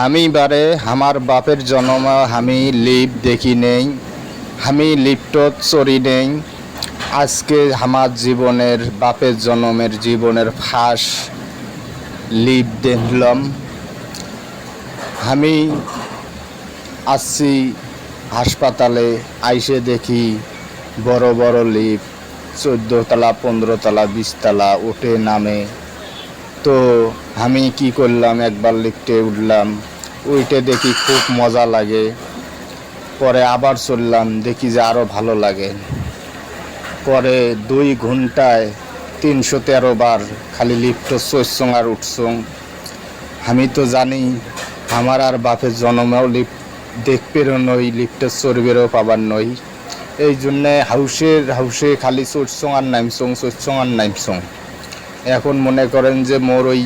আমি বারে আমার বাপের জন্ম আমি লিফট দেখি নেই, আমি লিফটত চড়ি নেই। আজকে আমার জীবনের বাপের জন্মের জীবনের ফার্স্ট লিফট দেখলাম। আমি আসছি হাসপাতালে, আইসে দেখি বড় বড় লিফট 14 তলা 15 তলা 20 তলা ওঠে নামে। তো আমি কি করলাম, একবার লিফটে উঠলাম, উঠে দেখি খুব মজা লাগে। পরে আবার চললাম, দেখি যে আরও ভালো লাগে। পরে 2 ঘন্টায় 313 বার খালি লিফট চড়ছং আর উঠছং। আমি তো জানি আমার আর বাপের জন্মেও লিফট দেখবেরও নই, লিফটে চড়বেরও পাবার নই। এই জন্যে হাউসে খালি চড়ছং আর নামছং, চড়ছং আর নামছং। এখন মনে করেন যে মোর ওই